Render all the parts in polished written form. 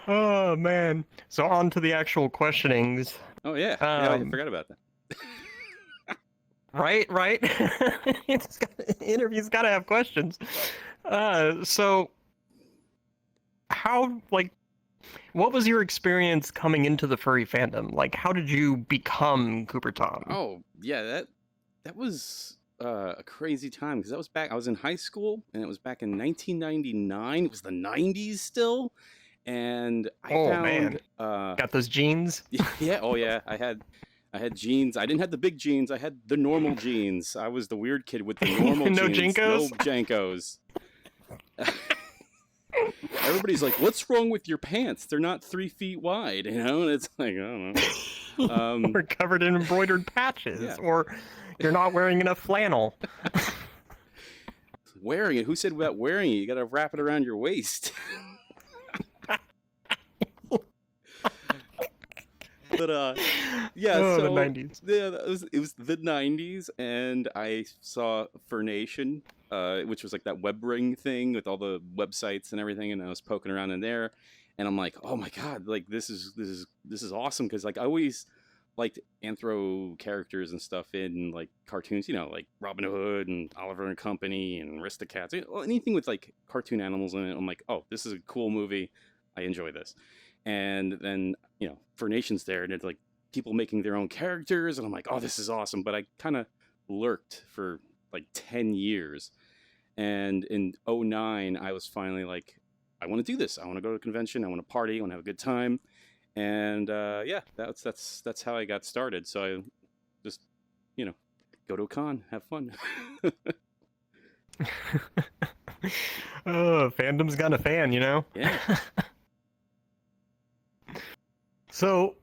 Oh man. So on to the actual questionings. Oh yeah, yeah, I Um, forgot about that. right. Interviews gotta have questions. So how like what was your experience coming into the furry fandom? Like, how did you become Cooper Tom? Oh yeah, that was a crazy time because that was back. I was in high school, and it was back in 1999. It was the 90s still, and I Oh found man, got those jeans? yeah, oh yeah, I had jeans. I didn't have the big jeans. I had the normal jeans. I was the weird kid with the normal No jeans, no jinkos? Jankos. Everybody's like, "What's wrong with your pants? They're not 3 feet wide," you know. And it's like, I don't know. Or covered in embroidered patches, Yeah, or you're not wearing enough flannel. wearing it. Who said about wearing it? You got to wrap it around your waist. But yeah. Oh, the So 90s. yeah, it was the 90s, and I saw Furnation, which was like that web ring thing with all the websites and everything, and I was poking around in there, and I'm like, oh my god, like this is awesome because like I always liked anthro characters and stuff in like cartoons, like Robin Hood and Oliver and Company and Aristocats, anything with like cartoon animals in it. I'm like, oh, this is a cool movie. I enjoy this. And then For Nation's there, and it's like people making their own characters, and I'm like, oh, this is awesome. But I kind of lurked for like 10 years, and in '09 I was finally like, I want to do this. I want to go to a convention. I want to party. I want to have a good time. And yeah, that's how I got started. So I just you know go to a con, have fun. Oh, fandom's got a fan, you know? Yeah. So,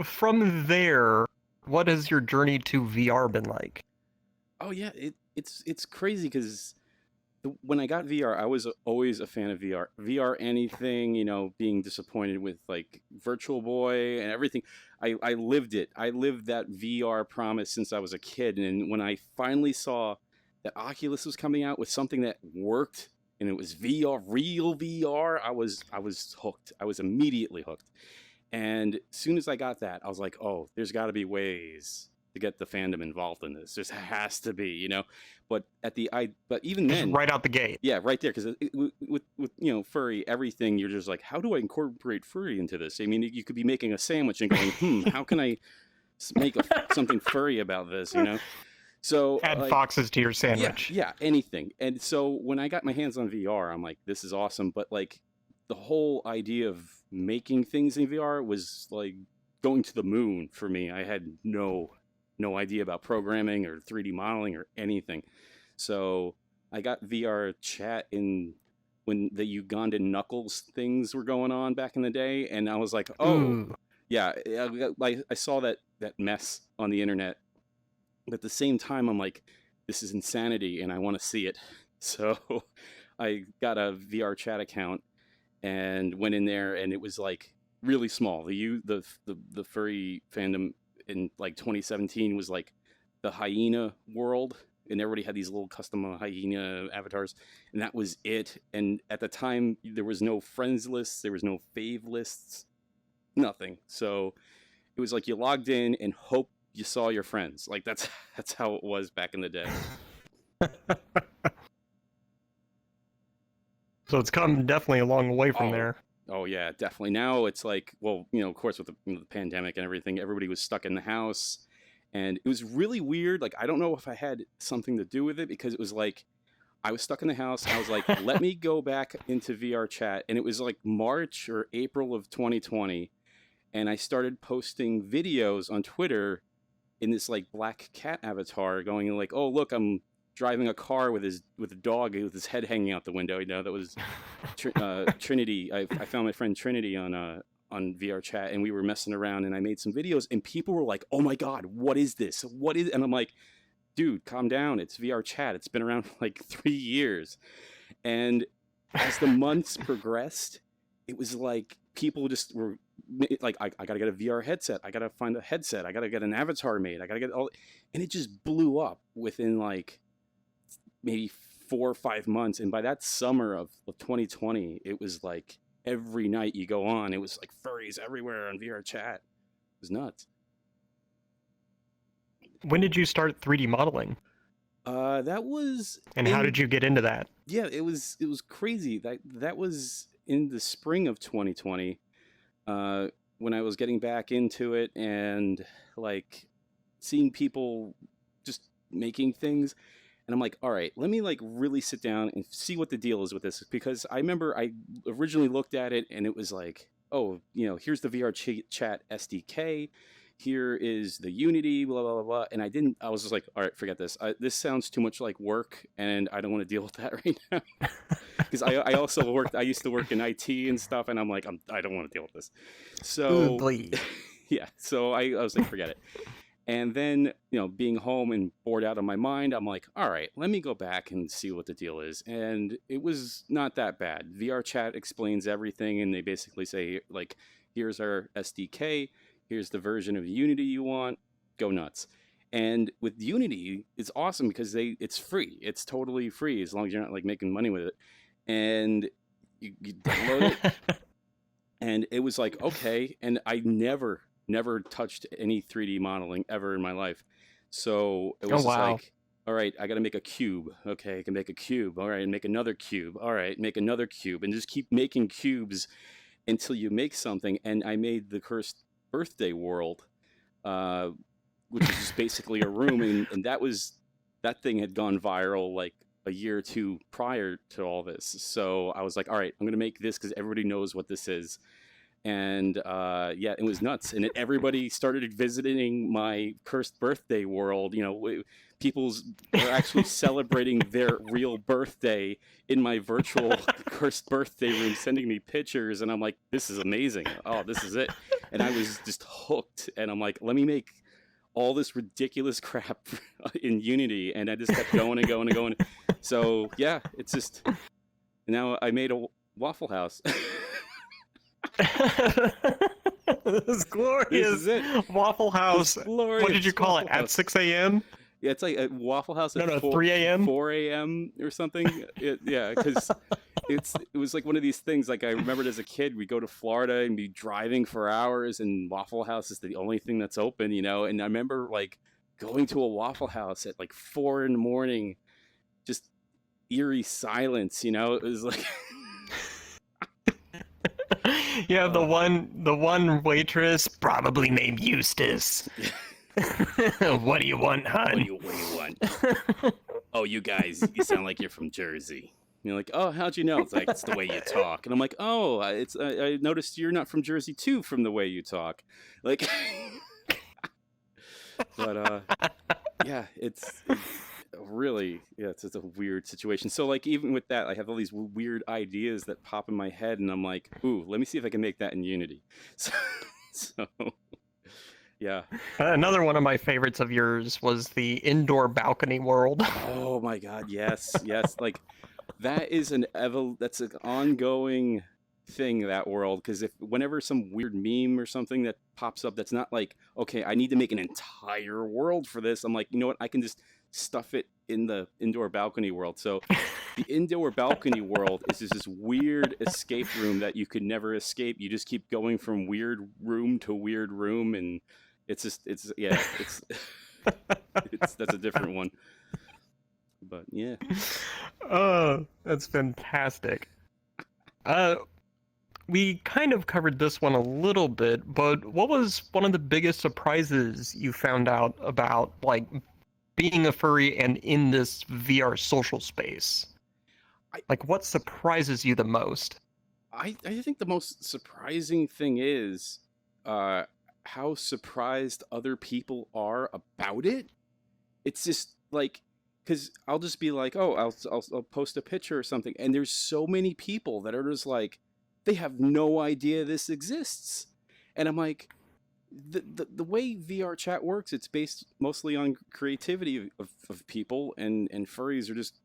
from there, what has your journey to VR been like? Oh yeah, it's crazy because when I got VR, I was always a fan of VR. VR anything, being disappointed with like Virtual Boy and everything. I lived it. I lived that VR promise since I was a kid. And when I finally saw that Oculus was coming out with something that worked and it was VR, real VR, I was hooked. I was immediately hooked. And as soon as I got that, I was like, oh, there's got to be ways to get the fandom involved in this. There has to be. But even Just then, right out the gate. yeah, right there, because with furry everything, you're just like, how do I incorporate furry into this? I mean, you could be making a sandwich and going, how can I make something furry about this? So Add like, foxes to your yeah, sandwich. yeah, anything. And so when I got my hands on VR, I'm like, this is awesome. But like the whole idea of making things in VR was like going to the moon for me. I had no idea about programming or 3D modeling or anything. So I got VRChat in when the Ugandan Knuckles things were going on back in the day, and I was like, oh, Ooh. yeah, I saw that mess on the internet. But at the same time, I'm like, this is insanity, and I want to see it. So I got a VRChat account and went in there, and it was like really small. The furry fandom in like 2017 was like the hyena world, and everybody had these little custom hyena avatars, and that was it. And at the time, there was no friends lists, there was no fave lists, nothing. So it was like you logged in and hope you saw your friends. Like that's how it was back in the day. So it's come definitely a long way from Oh, there. oh yeah, definitely. Now it's like, well, of course, with the pandemic and everything, everybody was stuck in the house, and it was really weird. Like, I don't know if I had something to do with it because it was like I was stuck in the house. I was like, let me go back into VRChat, and it was like March or April of 2020, and I started posting videos on Twitter in this like black cat avatar, going like, oh look, I'm driving a car with a dog with his head hanging out the window. That was Trinity. I found my friend Trinity on VRChat, and we were messing around, and I made some videos, and people were like, "Oh my god, what is this? What is?" And I'm like, "Dude, calm down. It's VRChat. It's been around for like 3 years." And as the months progressed, it was like people just were like, I gotta get a VR headset. I gotta find a headset. I gotta get an avatar made. I gotta get all, and it just blew up within like maybe 4 or 5 months. And by that summer of 2020, it was like every night you go on, it was like furries everywhere on VRChat. It was nuts. When did you start 3D modeling? That was And how in did you get into that? yeah, it was crazy. That was in the spring of 2020, uh, when I was getting back into it and like seeing people just making things. And I'm like, all right, let me like really sit down and see what the deal is with this. Because I remember I originally looked at it and it was like, oh, here's the Chat SDK. Here is the Unity, blah, blah, blah, blah. And I was just like, all right, forget this. This sounds too much like work and I don't want to deal with that right now. Because I used to work in IT and stuff. And I'm like, I don't want to deal with this. Ooh, So, boy. yeah. So I was like, forget it. And then, being home and bored out of my mind, I'm like, all right, let me go back and see what the deal is. And it was not that bad. VRChat explains everything, and they basically say, like, here's our SDK, here's the version of Unity you want, go nuts. And with Unity, it's awesome because it's free. It's totally free as long as you're not like making money with it. And you download it, and it was like, okay. And I never touched any 3D modeling ever in my life. So it Oh, was just wow. like, all right, I got to make a cube. Okay, I can make a cube. All right, and make another cube. All right, make another cube, and just keep making cubes until you make something. And I made the cursed birthday world, uh, which is just basically a room, and that thing had gone viral like a year or two prior to all this. So I was like, all right, I'm gonna make this because everybody knows what this is. And yeah, it was nuts. And everybody started visiting my cursed birthday world. People's were actually celebrating their real birthday in my virtual cursed birthday room, sending me pictures. And I'm like, this is amazing. Oh, this is it. And I was just hooked. And I'm like, let me make all this ridiculous crap in Unity. And I just kept going and going and going. So yeah, it's just now I made a Waffle House. This is glorious. This is it. Waffle House. What did you call it? At 6 a.m.? Yeah, it's like a Waffle House at No, 3 a.m.? 4 a.m. or something. Yeah, because it was like one of these things. Like I remembered as a kid, we'd go to Florida and be driving for hours, and Waffle House is the only thing that's open, And I remember like going to a Waffle House at like 4 in the morning, just eerie silence. It was like. Yeah, the one waitress, probably named Eustace. What do you want, hon? What do you want? Oh, you guys, you sound like you're from Jersey. You're like, oh, how'd you know? It's like, it's the way you talk. And I'm like, oh, I noticed you're not from Jersey too from the way you talk. Like, but yeah, it's really, yeah, it's a weird situation. So like, even with that, I have all these weird ideas that pop in my head, and I'm like, ooh, let me see if I can make that in Unity. So yeah. Another one of my favorites of yours was the indoor balcony world. Oh my God, yes. Like that is that's an ongoing thing, that world, because whenever some weird meme or something that pops up that's not like, okay, I need to make an entire world for this, I'm like, you know what, I can just stuff it in the indoor balcony world. So the indoor balcony world is just this weird escape room that you could never escape. You just keep going from weird room to weird room, and it's that's a different one. But yeah. Oh, that's fantastic. We kind of covered this one a little bit, but what was one of the biggest surprises you found out about, like, being a furry and in this VR social space? Like, what surprises you the most? I think the most surprising thing is how surprised other people are about it. It's just like, because I'll just be like, oh, I'll post a picture or something, and there's so many people that are just like, they have no idea this exists, and I'm like, the way VRChat works, it's based mostly on creativity of people, and furries are just,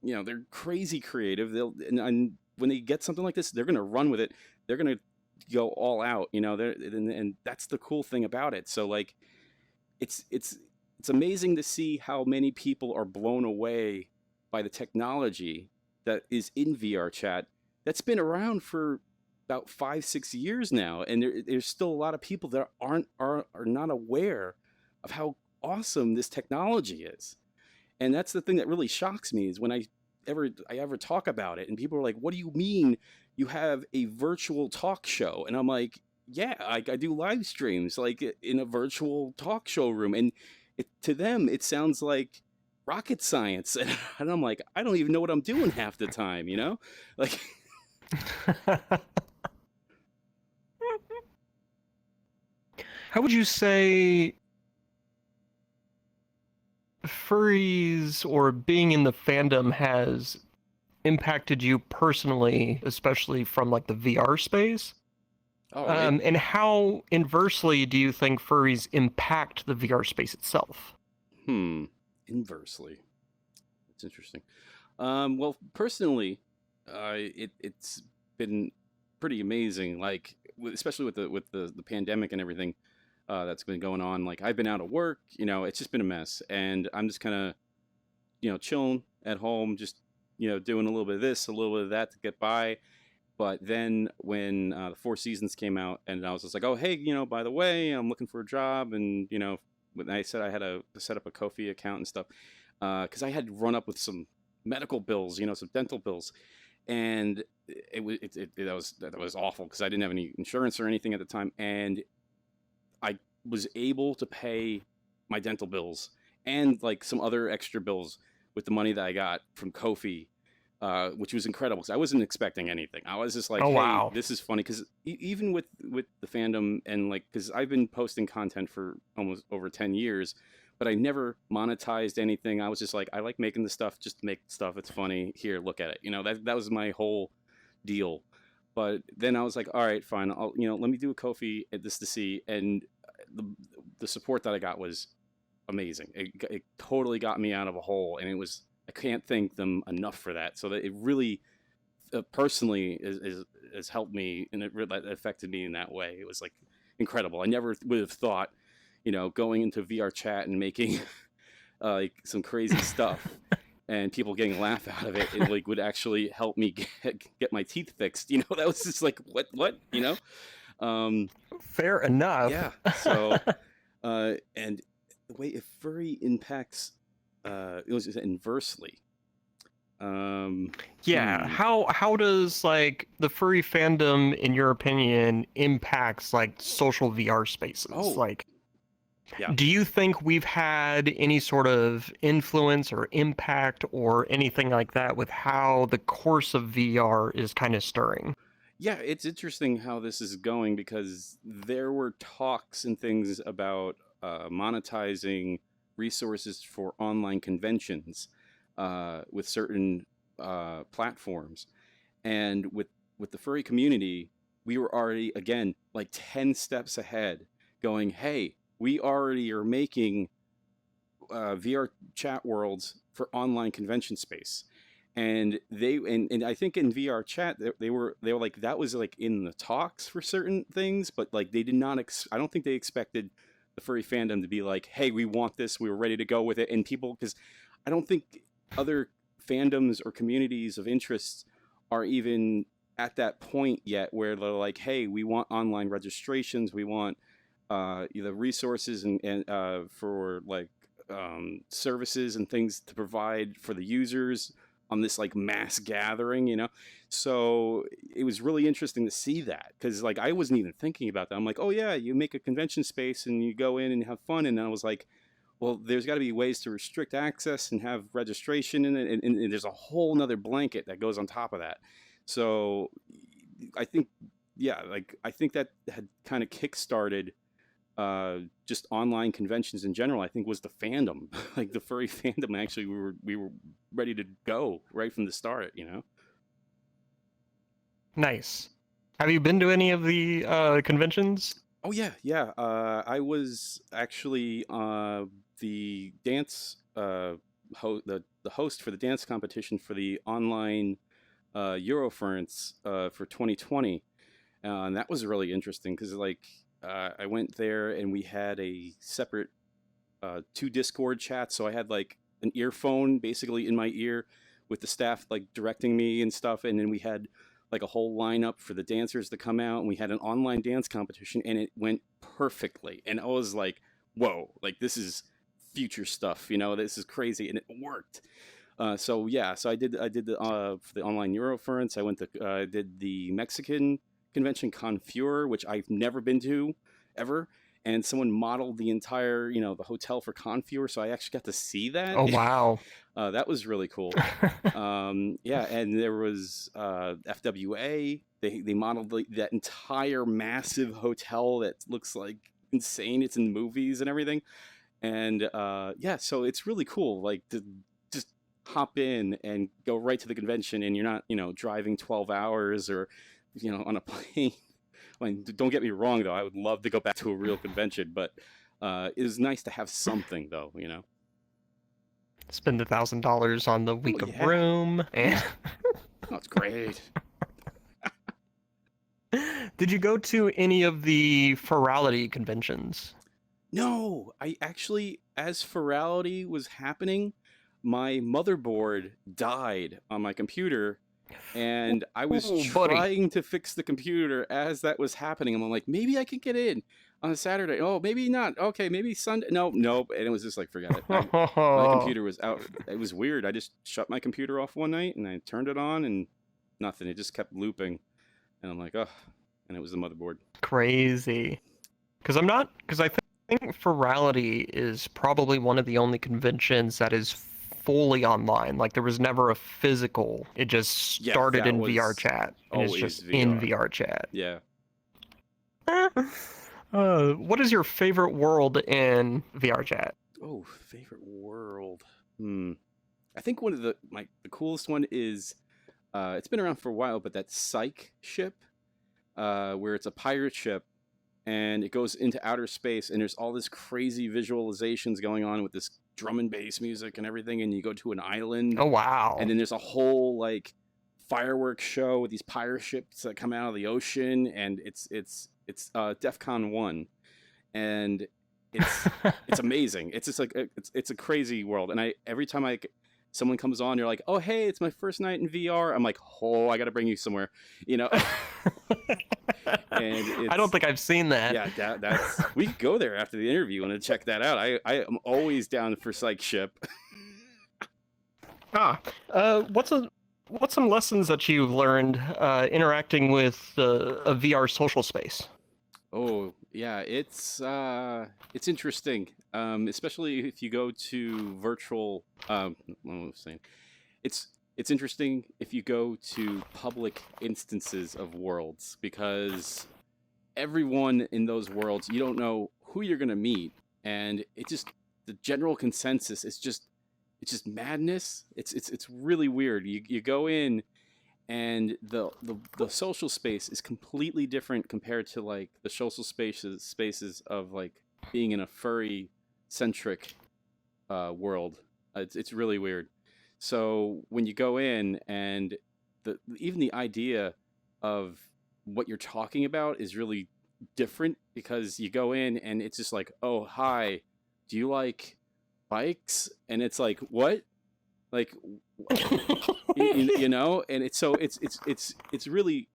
they're crazy creative. And when they get something like this, they're gonna run with it. They're gonna go all out, and that's the cool thing about it. So like, it's amazing to see how many people are blown away by the technology that is in VRChat that's been around for about 5, 6 years now, and there's still a lot of people that are not aware of how awesome this technology is. And that's the thing that really shocks me is when I ever talk about it, and people are like, "What do you mean you have a virtual talk show?" And I'm like, "Yeah, I do live streams like in a virtual talk show room," and to them it sounds like rocket science, and I'm like, I don't even know what I'm doing half the time, you know, like. How would you say furries or being in the fandom has impacted you personally, especially from like the VR space? Oh, it And how inversely do you think furries impact the VR space itself? hmm inversely. It's interesting. Well, personally, it's been pretty amazing. Like, especially with the pandemic and everything that's been going on. Like, I've been out of work. It's just been a mess, and I'm just kind of chilling at home, just doing a little bit of this, a little bit of that to get by. But then when the Four Seasons came out, and I was just like, oh hey, by the way, I'm looking for a job, and when I said I had to set up a Kofi account and stuff, because I had run up with some medical bills, some dental bills, and that was awful because I didn't have any insurance or anything at the time, and I was able to pay my dental bills and like some other extra bills with the money that I got from Kofi, which was incredible because I wasn't expecting anything. I was just like, Oh "Hey, wow. this is funny." Because even with the fandom and like, because I've been posting content for almost over 10 years, but I never monetized anything. I was just like, I like making the stuff just to make stuff. It's funny. Here, look at it. That was my whole deal. But then I was like, all right, fine. I'll let me do a Kofi at this to see, and the the support that I got was amazing. It totally got me out of a hole, and I can't thank them enough for that. So that it really personally has helped me, and it really affected me in that way. It was like incredible. I never would have thought, going into VRChat and making like some crazy stuff. And people getting a laugh out of it, like would actually help me get my teeth fixed. That was just like what. Um, Fair enough. yeah. So and the way if furry impacts, it was just inversely. Um, Yeah, hmm. how does like the furry fandom, in your opinion, impacts like social VR spaces? Oh, Like, yeah. do you think we've had any sort of influence or impact or anything like that with how the course of VR is kind of stirring? Yeah, it's interesting how this is going because there were talks and things about monetizing resources for online conventions with certain platforms. And with the furry community, we were already again like 10 steps ahead, going, "Hey, we already are making VR chat worlds for online convention space." And I think in VR chat they were like that was like in the talks for certain things, but like they did not I don't think they expected the furry fandom to be like, "Hey, we want this. We were ready to go with it." And people, because I don't think other fandoms or communities of interests are even at that point yet where they're like, "Hey, we want online registrations. We want the resources and for like services and things to provide for the users on this like mass gathering. So it was really interesting to see that because like I wasn't even thinking about that. I'm like, oh yeah, you make a convention space and you go in and have fun. And then I was like, well, there's got to be ways to restrict access and have registration in it, and there's a whole nother blanket that goes on top of that. So I think, yeah, like I think that had kind of kick-started just online conventions in general. I think was the fandom, like the furry fandom. Actually, we were ready to go right from the start. Nice. Have you been to any of the conventions? Oh yeah, yeah. I was actually the dance the host for the dance competition for the online Eurofurence for 2020, and that was really interesting because like I went there and we had a separate two Discord chats. So I had like an earphone basically in my ear with the staff like directing me and stuff, and then we had like a whole lineup for the dancers to come out, and we had an online dance competition, and it went perfectly. And I was like, whoa, like this is future stuff, this is crazy, and it worked. So yeah, so I did the for the online Eurofurence. I went to did the Mexican convention Confure, which I've never been to ever, and someone modeled the entire the hotel for Confure, so I actually got to see that. Oh wow. That was really cool. Yeah, and there was FWA. They modeled that entire massive hotel that looks like insane. It's in movies and everything. And yeah, so it's really cool, like to just hop in and go right to the convention, and you're not driving 12 hours or on a plane. I mean, don't get me wrong though, I would love to go back to a real convention, but it was nice to have something though. Spend $1,000 on the week of yeah. room, and That's great. did you go to any of the Furality conventions? No, I actually, as Furality was happening, my motherboard died on my computer, and I was Ooh, buddy. trying to fix the computer as that was happening. And I'm like, maybe I could get in on a Saturday. Oh, maybe not. Okay, maybe Sunday. Nope. And it was just like, forget it. My computer was out. It was weird. I just shut my computer off one night, and I turned it on, and nothing. It just kept looping. And I'm like, oh, and it was the motherboard. Crazy. Because I think Furality is probably one of the only conventions that is fully online. Like there was never a physical. It just started in VRChat, and it's just in VRChat. Yeah. What is your favorite world in VRChat? Oh, favorite world. I think one of the coolest one is it's been around for a while, but that Psyche ship, where it's a pirate ship, and it goes into outer space, and there's all this crazy visualizations going on with this drum and bass music and everything, and you go to an island. Oh wow. And then there's a whole like fireworks show with these pirate ships that come out of the ocean, and it's DEFCON 1, and it's amazing. It's just like it's a crazy world, and every time someone comes on, you're like, oh hey, it's my first night in VR. I'm like, oh, I got to bring you somewhere, And I don't think I've seen that. Yeah, that's we could go there after the interview and check that out. I am always down for Psych Ship. What's some lessons that you've learned interacting with a VR social space? Oh yeah, it's interesting, especially if you go to virtual. What was I saying? It's interesting if you go to public instances of worlds, because everyone in those worlds, you don't know who you're gonna meet, and the general consensus is just madness. It's really weird. You go in, and the social space is completely different compared to like the social spaces of like being in a furry centric world. It's really weird. So when you go in, and even the idea of what you're talking about is really different, because you go in and it's just like, oh hi, do you like bikes? And it's like, what? Like and it's really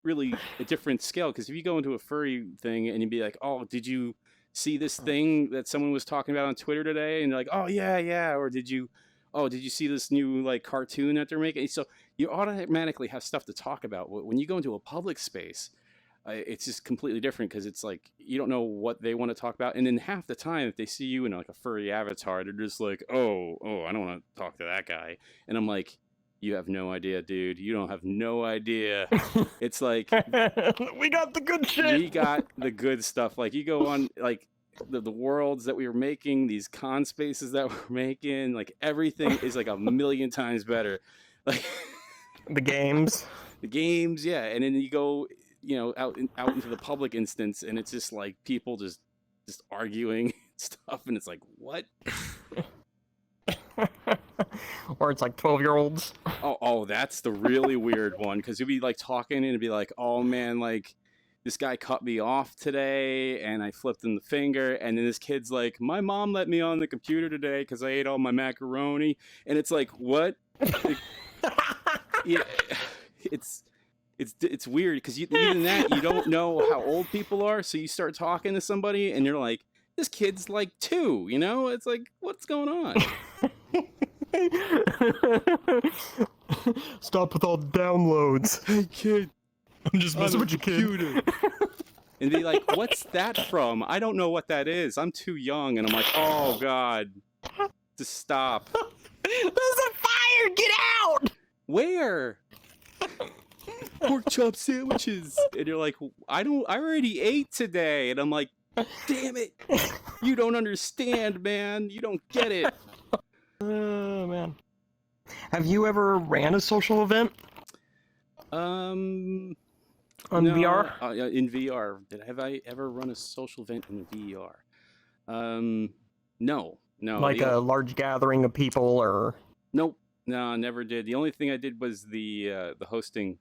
a different scale, because if you go into a furry thing and you'd be like, oh, did you see this thing that someone was talking about on Twitter today? And you're like, oh yeah, or did you see this new like cartoon that they're making? So you automatically have stuff to talk about. When you go into a public space, it's just completely different, because it's like you don't know what they want to talk about, and then half the time if they see you in like a furry avatar, they're just like, oh, I don't want to talk to that guy. And I'm like, you have no idea, dude. You don't have no idea. It's like we got the good shit. We got the good stuff. Like you go on like the worlds that we were making, these con spaces that we're making, like everything is like a million times better. Like the games, yeah. And then you go, out into the public instance, and it's just like people just arguing stuff, and it's like, what? Or it's like 12-year-olds. Oh, that's the really weird one, because you'd be like talking, and it'd be like, oh man, like this guy cut me off today, and I flipped him the finger, and then this kid's like, my mom let me on the computer today because I ate all my macaroni, and it's like, what? Yeah, it's weird because even that you don't know how old people are, so you start talking to somebody and you're like, this kid's like 2, you know? It's like, what's going on? Stop with all the downloads. Hey kid, I'm just messing with your kid. And be like, what's that from? I don't know what that is. I'm too young. And I'm like, oh god, just stop. There's a fire! Get out! Where? Pork chop sandwiches. And you're like, I already ate today. And I'm like, damn it. You don't understand, man. You don't get it. Oh, man. Have you ever ran a social event? On no, VR? In VR. Have I ever run a social event in VR? No. Like a large gathering of people, or? Nope. No, I never did. The only thing I did was the hosting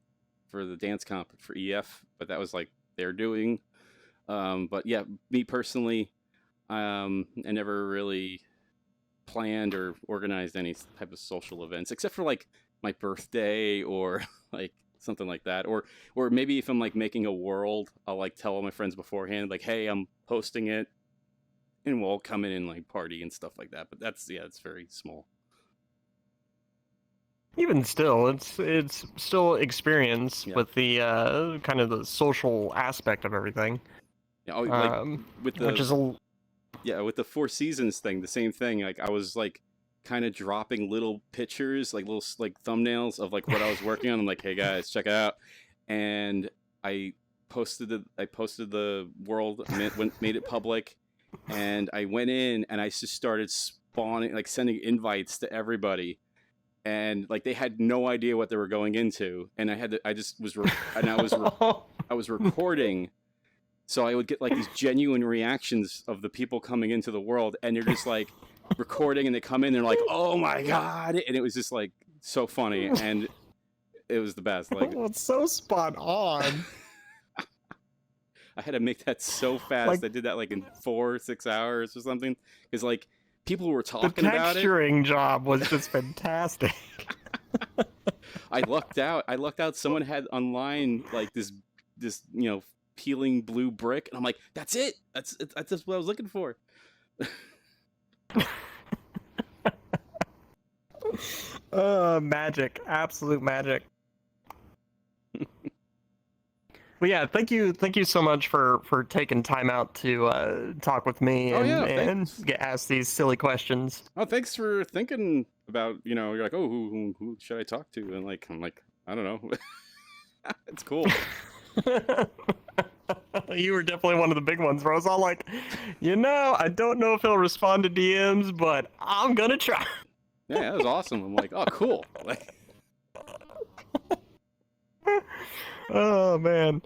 for the dance comp for EF, but that was like they're doing. But yeah, me personally, I never really planned or organized any type of social events, except for like my birthday or like something like that, or maybe if I'm like making a world, I'll like tell all my friends beforehand, like, hey, I'm hosting it, and we'll all come in and like party and stuff like that. But that's it's very small. Even still, it's still experience with the kind of the social aspect of everything. Yeah, like with the which is with the Four Seasons thing, the same thing. Like I was like kind of dropping little pictures, like little like thumbnails of like what I was working on. I'm like, hey guys, check it out, and I posted the world, made it public, and I went in and I just started spawning, like sending invites to everybody. And like they had no idea what they were going into, and I was recording, so I would get like these genuine reactions of the people coming into the world, and they're just like recording, and they come in, they're like, oh my god, and it was just like so funny, and it was the best. Like, it's so spot on. I had to make that so fast. Like, I did that like in 4 or 6 hours or something, because like people were talking about it. The texturing job was just fantastic. I lucked out. Someone had online like this peeling blue brick, and I'm like, that's it. That's what I was looking for. Magic, absolute magic. Well, yeah, thank you so much for taking time out to talk with me and get asked these silly questions. Oh, thanks for thinking about, you're like, oh, who should I talk to? And like, I'm like, I don't know. It's cool. You were definitely one of the big ones where I was all like, I don't know if he'll respond to DMs, but I'm gonna try. Yeah, that was awesome. I'm like, oh, cool. Like, oh man.